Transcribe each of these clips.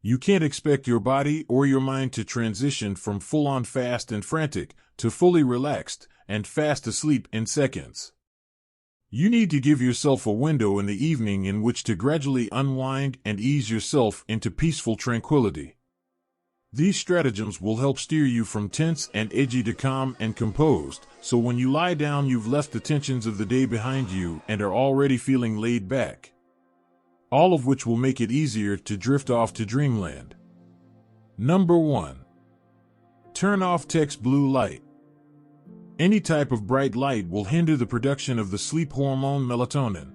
You can't expect your body or your mind to transition from full-on fast and frantic to fully relaxed and fast asleep in seconds. You need to give yourself a window in the evening in which to gradually unwind and ease yourself into peaceful tranquility. These stratagems will help steer you from tense and edgy to calm and composed, so when you lie down you've left the tensions of the day behind you and are already feeling laid back. All of which will make it easier to drift off to dreamland. Number 1. Turn off text blue light. Any type of bright light will hinder the production of the sleep hormone melatonin.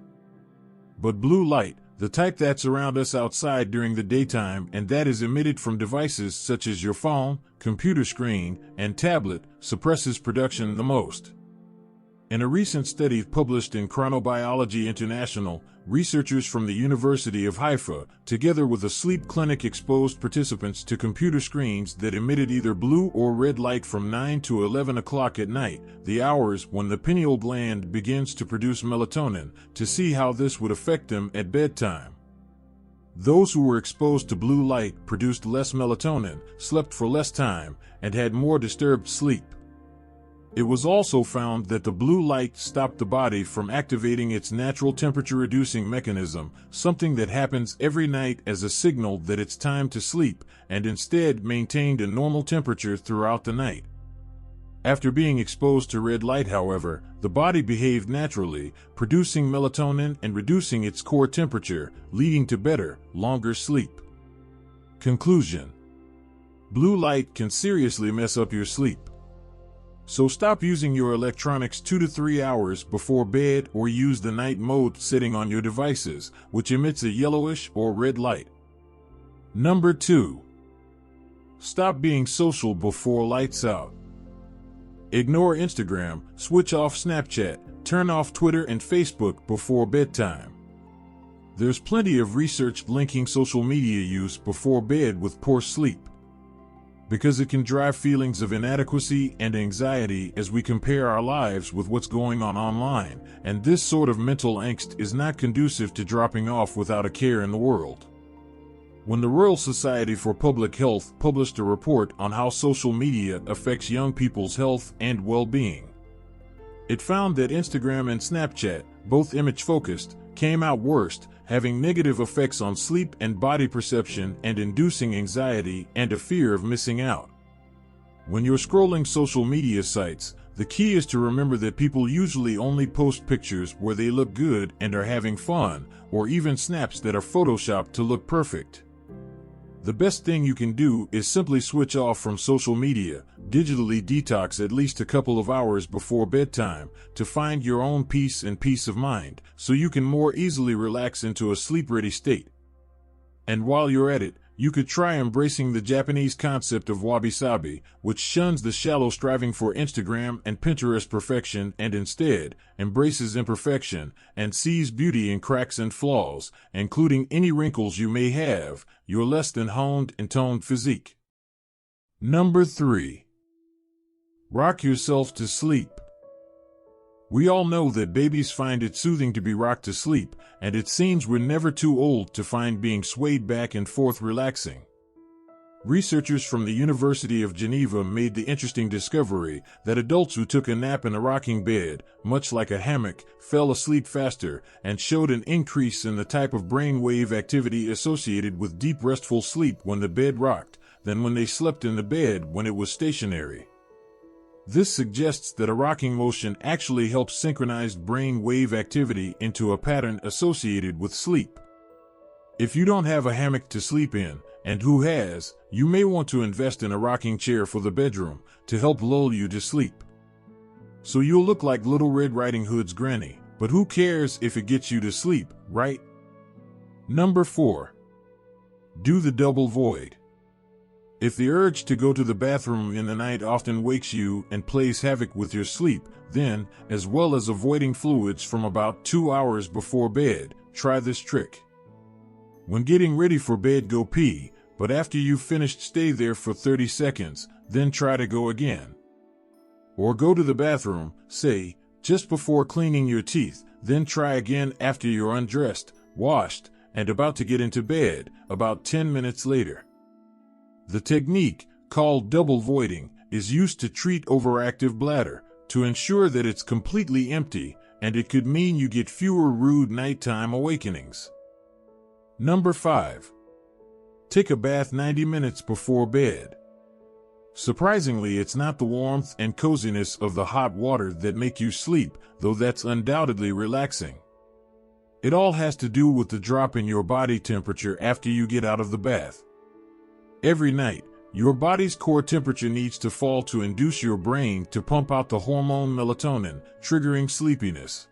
But blue light, the type that's around us outside during the daytime and that is emitted from devices such as your phone, computer screen, and tablet, suppresses production the most. In a recent study published in Chronobiology International, researchers from the University of Haifa, together with a sleep clinic, exposed participants to computer screens that emitted either blue or red light from 9 to 11 o'clock at night, the hours when the pineal gland begins to produce melatonin, to see how this would affect them at bedtime. Those who were exposed to blue light produced less melatonin, slept for less time, and had more disturbed sleep. It was also found that the blue light stopped the body from activating its natural temperature-reducing mechanism, something that happens every night as a signal that it's time to sleep, and instead maintained a normal temperature throughout the night. After being exposed to red light, however, the body behaved naturally, producing melatonin and reducing its core temperature, leading to better, longer sleep. Conclusion: blue light can seriously mess up your sleep. So stop using your electronics 2 to 3 hours before bed or use the night mode setting on your devices, which emits a yellowish or red light. Number 2. Stop being social before lights out. Ignore Instagram, switch off Snapchat, turn off Twitter and Facebook before bedtime. There's plenty of research linking social media use before bed with poor sleep, because it can drive feelings of inadequacy and anxiety as we compare our lives with what's going on online, and this sort of mental angst is not conducive to dropping off without a care in the world. When the Royal Society for Public Health published a report on how social media affects young people's health and well-being, it found that Instagram and Snapchat, both image-focused, came out worst, having negative effects on sleep and body perception and inducing anxiety and a fear of missing out. When you're scrolling social media sites, the key is to remember that people usually only post pictures where they look good and are having fun, or even snaps that are photoshopped to look perfect. The best thing you can do is simply switch off from social media, digitally detox at least a couple of hours before bedtime to find your own peace and peace of mind, so you can more easily relax into a sleep-ready state. And while you're at it, you could try embracing the Japanese concept of wabi-sabi, which shuns the shallow striving for Instagram and Pinterest perfection and instead embraces imperfection and sees beauty in cracks and flaws, including any wrinkles you may have, your less than honed and toned physique. Number 3. Rock yourself to sleep. We all know that babies find it soothing to be rocked to sleep, and it seems we're never too old to find being swayed back and forth relaxing. Researchers from the University of Geneva made the interesting discovery that adults who took a nap in a rocking bed, much like a hammock, fell asleep faster and showed an increase in the type of brain wave activity associated with deep restful sleep when the bed rocked than when they slept in the bed when it was stationary. This suggests that a rocking motion actually helps synchronize brain wave activity into a pattern associated with sleep. If you don't have a hammock to sleep in, and who has, you may want to invest in a rocking chair for the bedroom to help lull you to sleep. So you'll look like Little Red Riding Hood's granny, but who cares if it gets you to sleep, right? Number 4. Do the double void. If the urge to go to the bathroom in the night often wakes you and plays havoc with your sleep, then, as well as avoiding fluids from about 2 hours before bed, try this trick. When getting ready for bed, go pee, but after you've finished, stay there for 30 seconds, then try to go again. Or go to the bathroom, say, just before cleaning your teeth, then try again after you're undressed, washed, and about to get into bed about 10 minutes later. The technique, called double voiding, is used to treat overactive bladder to ensure that it's completely empty, and it could mean you get fewer rude nighttime awakenings. Number 5. Take a bath 90 minutes before bed. Surprisingly, it's not the warmth and coziness of the hot water that make you sleep, though that's undoubtedly relaxing. It all has to do with the drop in your body temperature after you get out of the bath. Every night, your body's core temperature needs to fall to induce your brain to pump out the hormone melatonin, triggering sleepiness.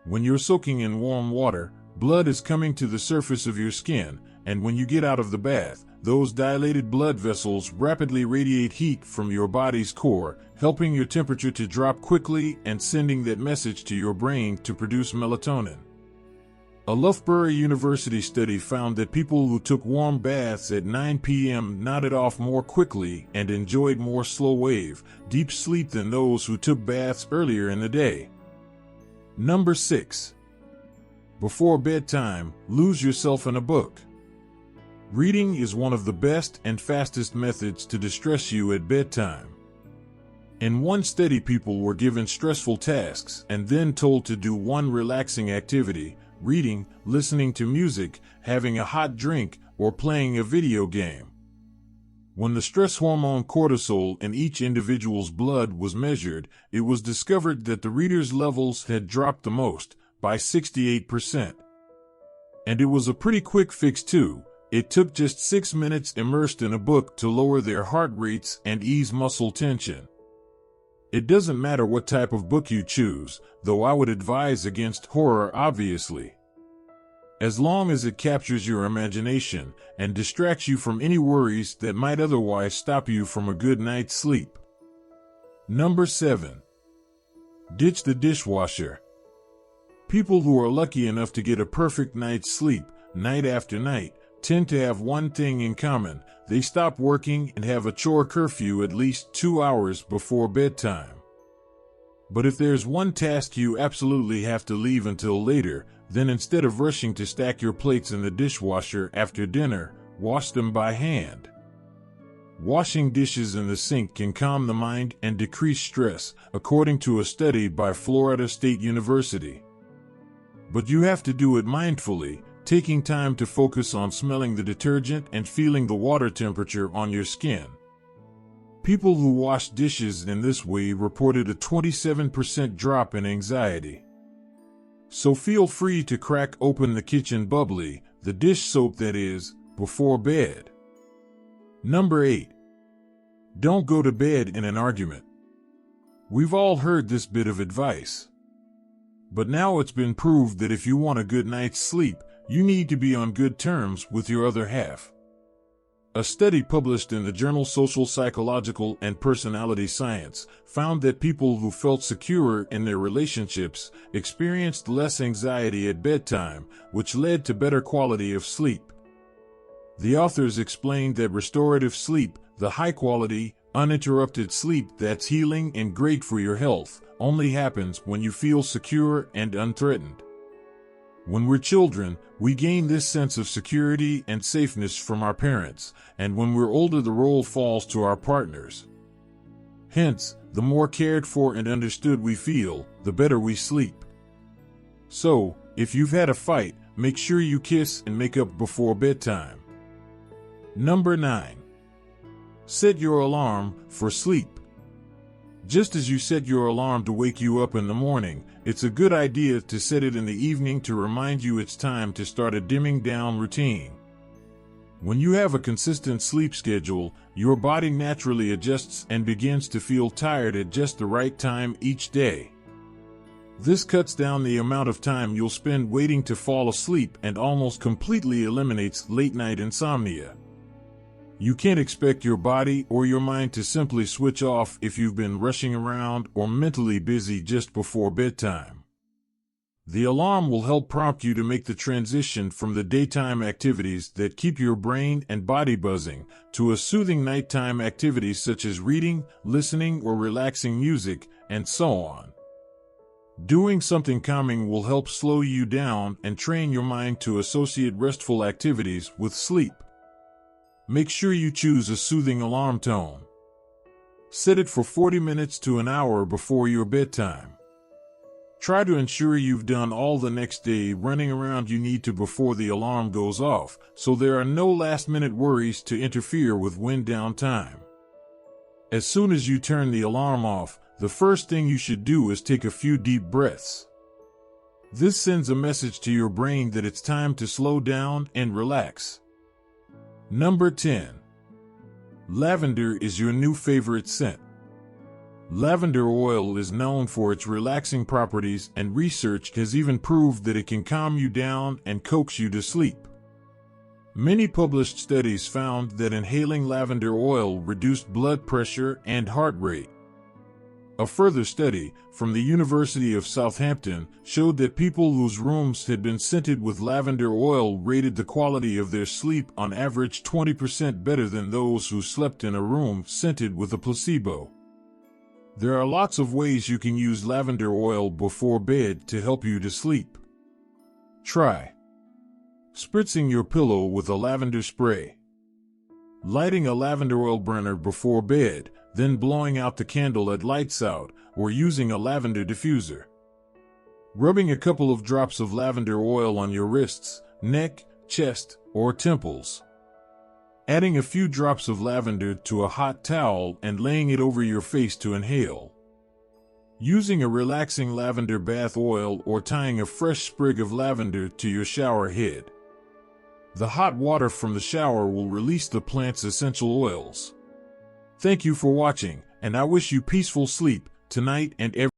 When you're soaking in warm water, blood is coming to the surface of your skin, and when you get out of the bath, those dilated blood vessels rapidly radiate heat from your body's core, helping your temperature to drop quickly and sending that message to your brain to produce melatonin. A Loughborough University study found that people who took warm baths at 9 p.m. nodded off more quickly and enjoyed more slow-wave, deep sleep than those who took baths earlier in the day. Number 6. Before bedtime, lose yourself in a book. Reading is one of the best and fastest methods to distress you at bedtime. In one study, people were given stressful tasks and then told to do one relaxing activity: reading, listening to music, having a hot drink, or playing a video game. When the stress hormone cortisol in each individual's blood was measured, it was discovered that the readers' levels had dropped the most, by 68%. And it was a pretty quick fix too. It took just 6 minutes immersed in a book to lower their heart rates and ease muscle tension. It doesn't matter what type of book you choose, though I would advise against horror, obviously. As long as it captures your imagination and distracts you from any worries that might otherwise stop you from a good night's sleep. Number 7. Ditch the dishwasher. People who are lucky enough to get a perfect night's sleep, night after night, tend to have one thing in common: they stop working and have a chore curfew at least 2 hours before bedtime. But if there's one task you absolutely have to leave until later, then instead of rushing to stack your plates in the dishwasher after dinner, wash them by hand. Washing dishes in the sink can calm the mind and decrease stress, according to a study by Florida State University. But you have to do it mindfully, taking time to focus on smelling the detergent and feeling the water temperature on your skin. People who wash dishes in this way reported a 27% drop in anxiety. So feel free to crack open the kitchen bubbly, the dish soap that is, before bed. Number 8. Don't go to bed in an argument. We've all heard this bit of advice. But now it's been proved that if you want a good night's sleep, you need to be on good terms with your other half. A study published in the journal Social Psychological and Personality Science found that people who felt secure in their relationships experienced less anxiety at bedtime, which led to better quality of sleep. The authors explained that restorative sleep, the high-quality, uninterrupted sleep that's healing and great for your health, only happens when you feel secure and unthreatened. When we're children, we gain this sense of security and safeness from our parents, and when we're older, the role falls to our partners. Hence, the more cared for and understood we feel, the better we sleep. So, if you've had a fight, make sure you kiss and make up before bedtime. Number 9. Set your alarm for sleep. Just as you set your alarm to wake you up in the morning, it's a good idea to set it in the evening to remind you it's time to start a dimming down routine. When you have a consistent sleep schedule, your body naturally adjusts and begins to feel tired at just the right time each day. This cuts down the amount of time you'll spend waiting to fall asleep and almost completely eliminates late-night insomnia. You can't expect your body or your mind to simply switch off if you've been rushing around or mentally busy just before bedtime. The alarm will help prompt you to make the transition from the daytime activities that keep your brain and body buzzing to a soothing nighttime activities such as reading, listening, or relaxing music, and so on. Doing something calming will help slow you down and train your mind to associate restful activities with sleep. Make sure you choose a soothing alarm tone. Set it for 40 minutes to an hour before your bedtime. Try to ensure you've done all the next day running around you need to before the alarm goes off, so there are no last-minute worries to interfere with wind down time. As soon as you turn the alarm off, the first thing you should do is take a few deep breaths. This sends a message to your brain that it's time to slow down and relax. Number 10. Lavender is your new favorite scent. Lavender oil is known for its relaxing properties, and research has even proved that it can calm you down and coax you to sleep. Many published studies found that inhaling lavender oil reduced blood pressure and heart rate. A further study from the University of Southampton showed that people whose rooms had been scented with lavender oil rated the quality of their sleep on average 20% better than those who slept in a room scented with a placebo. There are lots of ways you can use lavender oil before bed to help you to sleep. Try spritzing your pillow with a lavender spray. Lighting a lavender oil burner before bed, then blowing out the candle at lights out, or using a lavender diffuser. Rubbing a couple of drops of lavender oil on your wrists, neck, chest, or temples. Adding a few drops of lavender to a hot towel and laying it over your face to inhale. Using a relaxing lavender bath oil or tying a fresh sprig of lavender to your shower head. The hot water from the shower will release the plant's essential oils. Thank you for watching, and I wish you peaceful sleep tonight and every